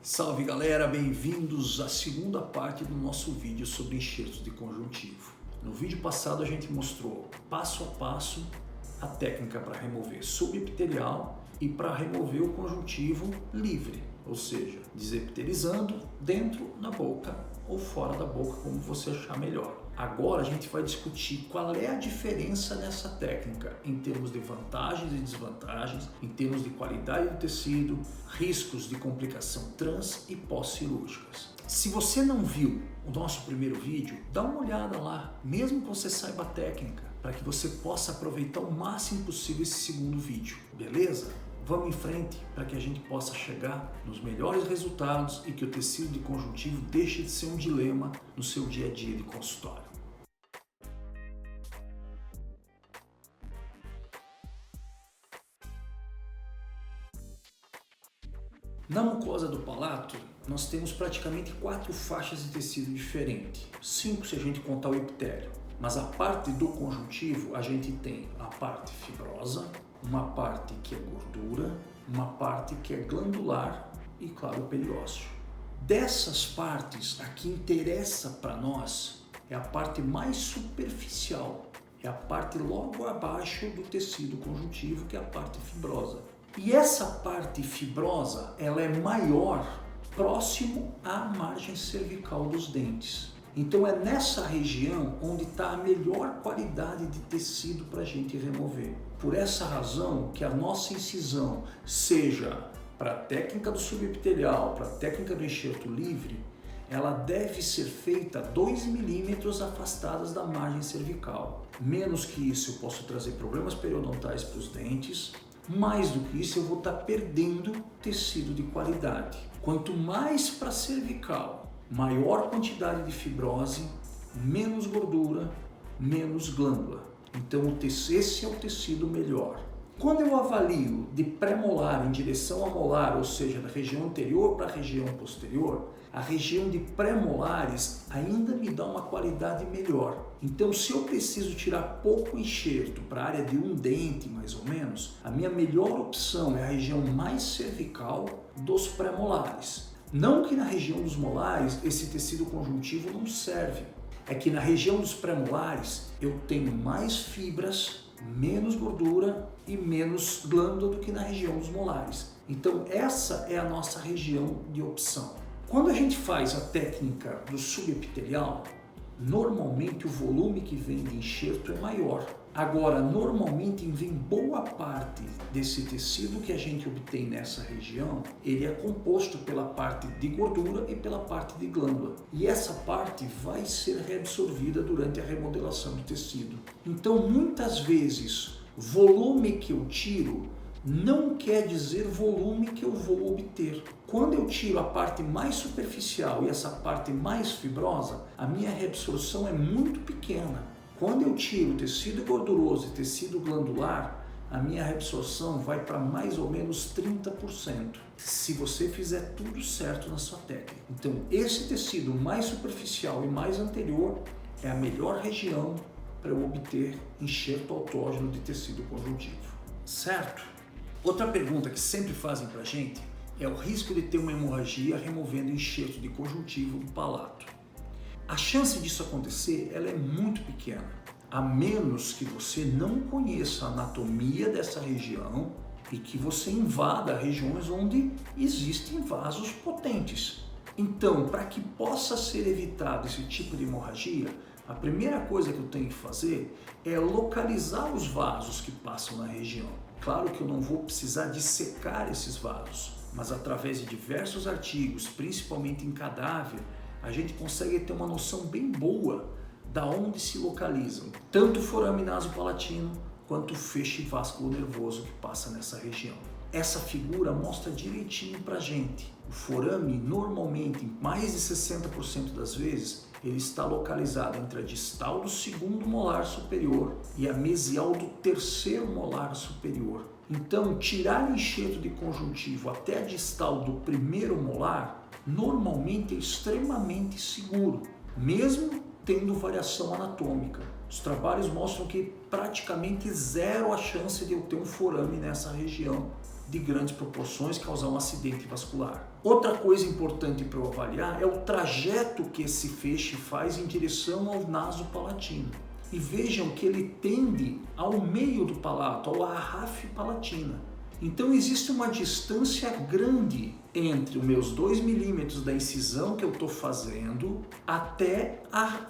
Salve galera, bem-vindos à segunda parte do nosso vídeo sobre enxertos de conjuntivo. No vídeo passado a gente mostrou passo a passo a técnica para remover subepitelial e para remover o conjuntivo livre, ou seja, desepitelizando dentro da boca ou fora da boca, como você achar melhor. Agora a gente vai discutir qual é a diferença nessa técnica em termos de vantagens e desvantagens, em termos de qualidade do tecido, riscos de complicação trans e pós-cirúrgicas. Se você não viu o nosso primeiro vídeo, dá uma olhada lá, mesmo que você saiba a técnica, para que você possa aproveitar o máximo possível esse segundo vídeo, beleza? Vamos em frente para que a gente possa chegar nos melhores resultados e que o tecido de conjuntivo deixe de ser um dilema no seu dia a dia de consultório. Na mucosa do palato, nós temos praticamente 4 faixas de tecido diferente, 5 se a gente contar o epitélio. Mas a parte do conjuntivo, a gente tem a parte fibrosa, uma parte que é gordura, uma parte que é glandular e, claro, o periósteo. Dessas partes, a que interessa para nós é a parte mais superficial, é a parte logo abaixo do tecido conjuntivo, que é a parte fibrosa. E essa parte fibrosa, ela é maior próximo à margem cervical dos dentes. Então é nessa região onde está a melhor qualidade de tecido para a gente remover. Por essa razão que a nossa incisão, seja para a técnica do subepitelial, para a técnica do enxerto livre, ela deve ser feita 2 milímetros afastadas da margem cervical. Menos que isso eu posso trazer problemas periodontais para os dentes. Mais do que isso, eu vou estar perdendo tecido de qualidade. Quanto mais para a cervical, maior quantidade de fibrose, menos gordura, menos glândula. Então esse é o tecido melhor. Quando eu avalio de pré-molar em direção à molar, ou seja, da região anterior para a região posterior, a região de pré-molares ainda me dá uma qualidade melhor. Então, se eu preciso tirar pouco enxerto para a área de um dente, mais ou menos, a minha melhor opção é a região mais cervical dos pré-molares. Não que na região dos molares esse tecido conjuntivo não serve. É que na região dos pré-molares eu tenho mais fibras, menos gordura e menos glândula do que na região dos molares. Então essa é a nossa região de opção. Quando a gente faz a técnica do subepitelial, normalmente o volume que vem de enxerto é maior. Agora, normalmente vem boa parte desse tecido que a gente obtém nessa região, ele é composto pela parte de gordura e pela parte de glândula. E essa parte vai ser reabsorvida durante a remodelação do tecido. Então, muitas vezes, volume que eu tiro não quer dizer volume que eu vou obter. Quando eu tiro a parte mais superficial e essa parte mais fibrosa, a minha reabsorção é muito pequena. Quando eu tiro tecido gorduroso e tecido glandular, a minha reabsorção vai para mais ou menos 30%, se você fizer tudo certo na sua técnica. Então, esse tecido mais superficial e mais anterior é a melhor região para eu obter enxerto autógeno de tecido conjuntivo, certo? Outra pergunta que sempre fazem para a gente é o risco de ter uma hemorragia removendo enxerto de conjuntivo do palato. A chance disso acontecer ela é muito pequena, a menos que você não conheça a anatomia dessa região e que você invada regiões onde existem vasos potentes. Então, para que possa ser evitado esse tipo de hemorragia, a primeira coisa que eu tenho que fazer é localizar os vasos que passam na região. Claro que eu não vou precisar dissecar esses vasos, mas através de diversos artigos, principalmente em cadáver, a gente consegue ter uma noção bem boa da onde se localizam tanto o forame nasopalatino quanto o feixe vasculo-nervoso que passa nessa região. Essa figura mostra direitinho pra gente. O forame, normalmente, em mais de 60% das vezes, ele está localizado entre a distal do 2º molar superior e a mesial do 3º molar superior. Então, tirar enxerto de conjuntivo até a distal do 1º molar, normalmente é extremamente seguro, mesmo tendo variação anatômica. Os trabalhos mostram que praticamente zero a chance de eu ter um forame nessa região de grandes proporções, causar um acidente vascular. Outra coisa importante para eu avaliar é o trajeto que esse feixe faz em direção ao naso palatino. E vejam que ele tende ao meio do palato, ao arrafe palatina. Então existe uma distância grande entre os meus 2 milímetros da incisão que eu estou fazendo até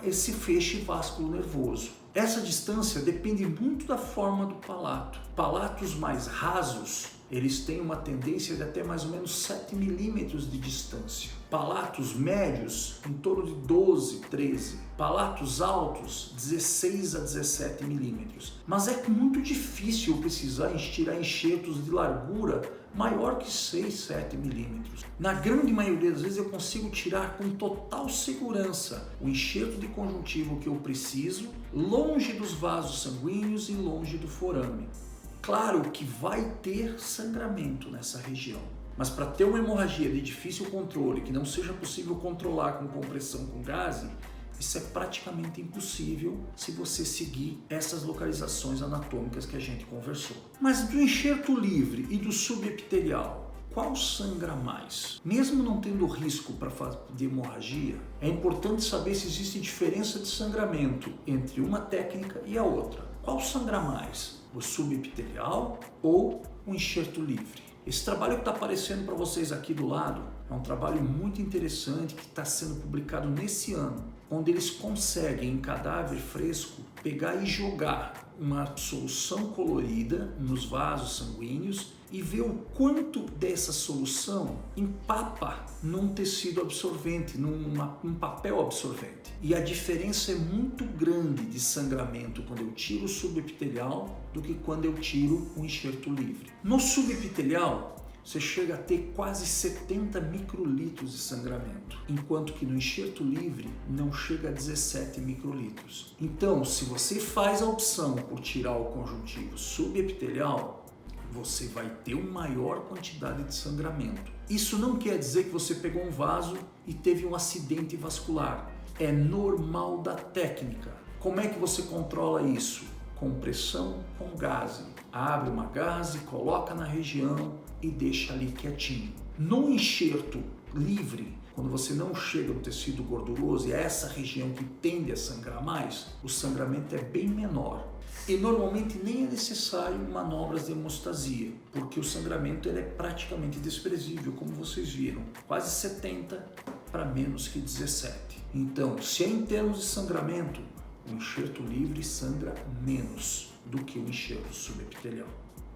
esse feixe vasculo nervoso. Essa distância depende muito da forma do palato. Palatos mais rasos, eles têm uma tendência de até mais ou menos 7 milímetros de distância. Palatos médios, em torno de 12, 13. Palatos altos, 16 a 17 milímetros. Mas é muito difícil eu precisar tirar enxertos de largura maior que 6, 7 milímetros. Na grande maioria das vezes eu consigo tirar com total segurança o enxerto de conjuntivo que eu preciso, longe dos vasos sanguíneos e longe do forame. Claro que vai ter sangramento nessa região, mas para ter uma hemorragia de difícil controle, que não seja possível controlar com compressão com gaze, isso é praticamente impossível se você seguir essas localizações anatômicas que a gente conversou. Mas do enxerto livre e do subepitelial, qual sangra mais? Mesmo não tendo risco de hemorragia, é importante saber se existe diferença de sangramento entre uma técnica e a outra. Qual sangra mais? O subepitelial ou o enxerto livre? Esse trabalho que está aparecendo para vocês aqui do lado é um trabalho muito interessante que está sendo publicado nesse ano, onde eles conseguem, em cadáver fresco, pegar e jogar uma solução colorida nos vasos sanguíneos e ver o quanto dessa solução empapa num tecido absorvente, num papel absorvente. E a diferença é muito grande de sangramento quando eu tiro o subepitelial do que quando eu tiro o enxerto livre. No subepitelial, você chega a ter quase 70 microlitros de sangramento, enquanto que no enxerto livre não chega a 17 microlitros. Então, se você faz a opção por tirar o conjuntivo subepitelial, você vai ter uma maior quantidade de sangramento. Isso não quer dizer que você pegou um vaso e teve um acidente vascular. É normal da técnica. Como é que você controla isso? Compressão com gaze. Abre uma gaze, coloca na região e deixa ali quietinho. No enxerto livre, quando você não chega no tecido gorduroso e é essa região que tende a sangrar mais, o sangramento é bem menor. E normalmente nem é necessário manobras de hemostasia, porque o sangramento ele é praticamente desprezível, como vocês viram, quase 70 para menos que 17. Então, se é em termos de sangramento, o enxerto livre sangra menos do que o enxerto subepitelial.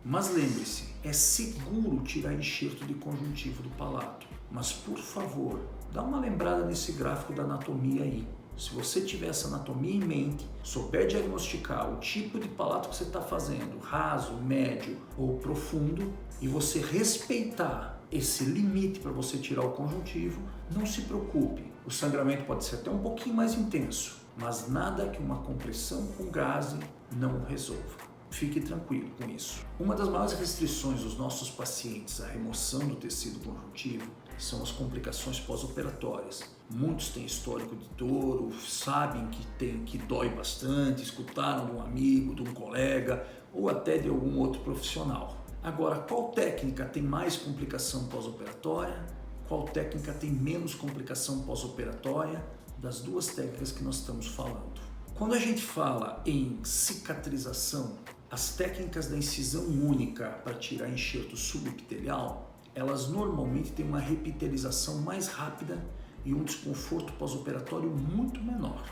Mas lembre-se, é seguro tirar enxerto de conjuntivo do palato, mas por favor, dá uma lembrada nesse gráfico da anatomia aí. Se você tiver essa anatomia em mente, souber diagnosticar o tipo de palato que você está fazendo, raso, médio ou profundo, e você respeitar esse limite para você tirar o conjuntivo, não se preocupe. O sangramento pode ser até um pouquinho mais intenso, mas nada que uma compressão com gaze não resolva. Fique tranquilo com isso. Uma das maiores restrições dos nossos pacientes à remoção do tecido conjuntivo são as complicações pós-operatórias. Muitos têm histórico de dor, ou sabem que dói bastante, escutaram de um amigo, de um colega ou até de algum outro profissional. Agora, qual técnica tem mais complicação pós-operatória? Qual técnica tem menos complicação pós-operatória? Das duas técnicas que nós estamos falando. Quando a gente fala em cicatrização, as técnicas da incisão única para tirar enxerto subepitelial, elas normalmente têm uma repitelização mais rápida e um desconforto pós-operatório muito menor.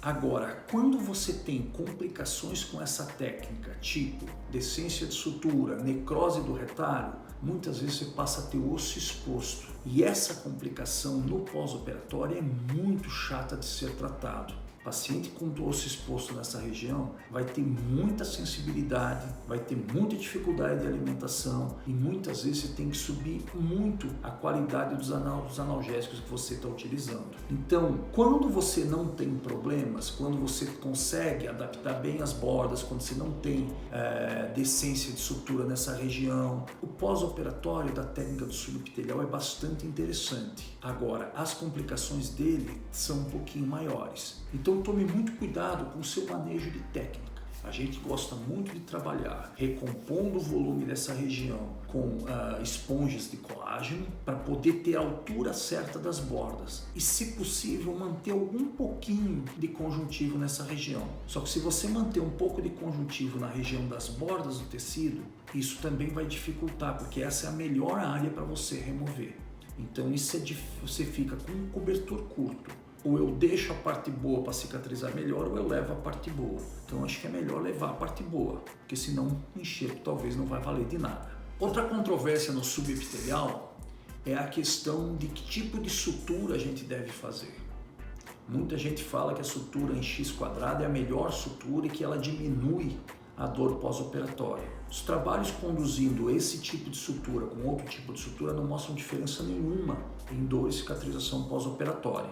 Agora, quando você tem complicações com essa técnica, tipo descência de sutura, necrose do retalho, muitas vezes você passa a ter osso exposto. E essa complicação no pós-operatório é muito chata de ser tratado. O paciente com osso exposto nessa região vai ter muita sensibilidade, vai ter muita dificuldade de alimentação e muitas vezes você tem que subir muito a qualidade dos analgésicos que você está utilizando. Então, quando você não tem problemas, quando você consegue adaptar bem as bordas, quando você não tem descência de sutura nessa região, o pós-operatório da técnica do subepitelial é bastante interessante. Agora, as complicações dele são um pouquinho maiores. Então tome muito cuidado com o seu manejo de técnica. A gente gosta muito de trabalhar recompondo o volume dessa região com esponjas de colágeno para poder ter a altura certa das bordas e, se possível, manter algum pouquinho de conjuntivo nessa região. Só que se você manter um pouco de conjuntivo na região das bordas do tecido, isso também vai dificultar, porque essa é a melhor área para você remover. Então isso você fica com um cobertor curto. Ou eu deixo a parte boa para cicatrizar melhor, ou eu levo a parte boa. Então acho que é melhor levar a parte boa, porque senão o enxerto talvez não vai valer de nada. Outra controvérsia no subepitelial é a questão de que tipo de sutura a gente deve fazer. Muita gente fala que a sutura em X² é a melhor sutura e que ela diminui a dor pós-operatória. Os trabalhos conduzindo esse tipo de sutura com outro tipo de sutura não mostram diferença nenhuma em dor e cicatrização pós-operatória.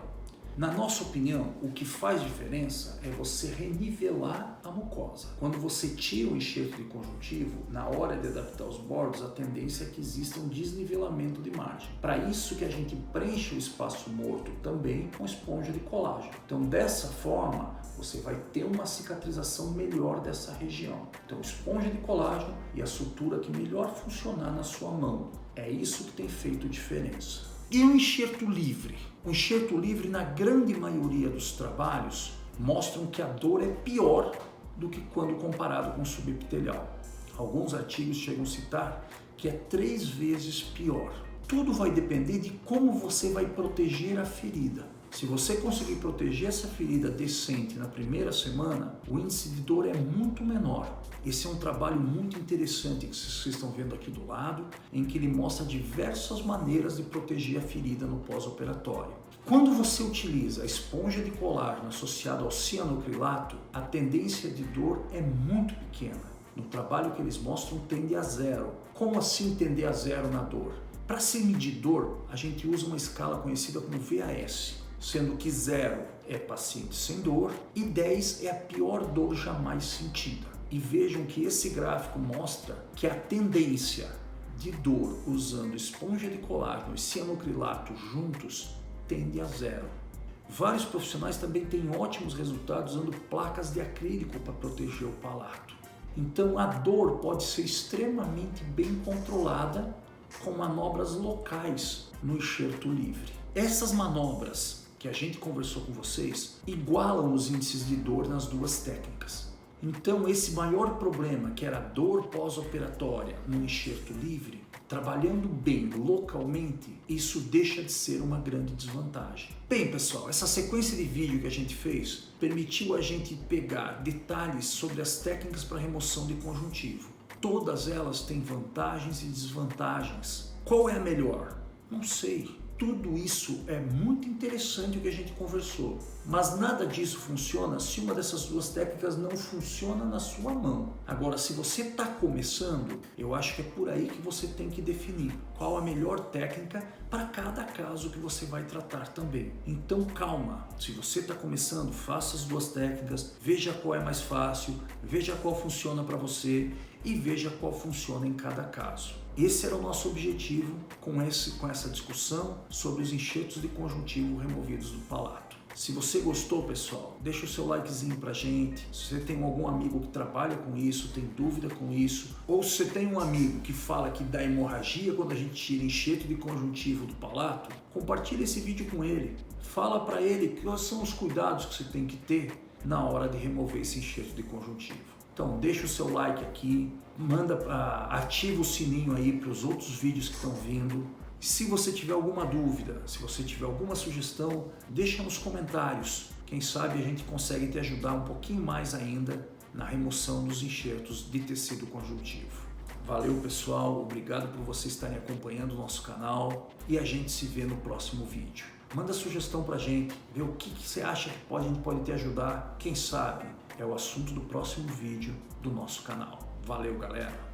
Na nossa opinião, o que faz diferença é você renivelar a mucosa. Quando você tira o enxerto de conjuntivo, na hora de adaptar os bordos, a tendência é que exista um desnivelamento de margem. Para isso que a gente preenche o espaço morto também com esponja de colágeno. Então, dessa forma, você vai ter uma cicatrização melhor dessa região. Então, esponja de colágeno e a sutura que melhor funcionar na sua mão. É isso que tem feito diferença. E o enxerto livre? O enxerto livre, na grande maioria dos trabalhos, mostram que a dor é pior do que quando comparado com o subepitelial. Alguns artigos chegam a citar que é 3 vezes pior. Tudo vai depender de como você vai proteger a ferida. Se você conseguir proteger essa ferida decente na primeira semana, o índice de dor é muito menor. Esse é um trabalho muito interessante que vocês estão vendo aqui do lado, em que ele mostra diversas maneiras de proteger a ferida no pós-operatório. Quando você utiliza a esponja de colágeno associada ao cianocrilato, a tendência de dor é muito pequena. No trabalho que eles mostram, tende a 0. Como assim tender a 0 na dor? Para se medir dor, a gente usa uma escala conhecida como VAS, sendo que 0 é paciente sem dor e 10 é a pior dor jamais sentida. E vejam que esse gráfico mostra que a tendência de dor usando esponja de colágeno e cianocrilato juntos tende a 0. Vários profissionais também têm ótimos resultados usando placas de acrílico para proteger o palato. Então a dor pode ser extremamente bem controlada com manobras locais no enxerto livre. Essas manobras que a gente conversou com vocês igualam os índices de dor nas duas técnicas. Então esse maior problema, que era a dor pós-operatória no enxerto livre, trabalhando bem localmente, isso deixa de ser uma grande desvantagem. Bem, pessoal, essa sequência de vídeo que a gente fez permitiu a gente pegar detalhes sobre as técnicas para remoção de conjuntivo. Todas elas têm vantagens e desvantagens. Qual é a melhor? Não sei. Tudo isso é muito interessante o que a gente conversou, mas nada disso funciona se uma dessas duas técnicas não funciona na sua mão. Agora, se você está começando, eu acho que é por aí que você tem que definir qual a melhor técnica para cada caso que você vai tratar também. Então calma, se você está começando, faça as duas técnicas, veja qual é mais fácil, veja qual funciona para você e veja qual funciona em cada caso. Esse era o nosso objetivo com essa discussão sobre os enxertos de conjuntivo removidos do palato. Se você gostou, pessoal, deixa o seu likezinho pra gente. Se você tem algum amigo que trabalha com isso, tem dúvida com isso, ou se você tem um amigo que fala que dá hemorragia quando a gente tira enxerto de conjuntivo do palato, compartilha esse vídeo com ele. Fala para ele quais são os cuidados que você tem que ter na hora de remover esse enxerto de conjuntivo. Então deixa o seu like aqui, ativa o sininho aí para os outros vídeos que estão vindo. Se você tiver alguma dúvida, se você tiver alguma sugestão, deixa nos comentários. Quem sabe a gente consegue te ajudar um pouquinho mais ainda na remoção dos enxertos de tecido conjuntivo. Valeu, pessoal, obrigado por vocês estarem acompanhando o nosso canal e a gente se vê no próximo vídeo. Manda sugestão pra gente, vê o que você acha que a gente pode te ajudar. Quem sabe é o assunto do próximo vídeo do nosso canal. Valeu, galera!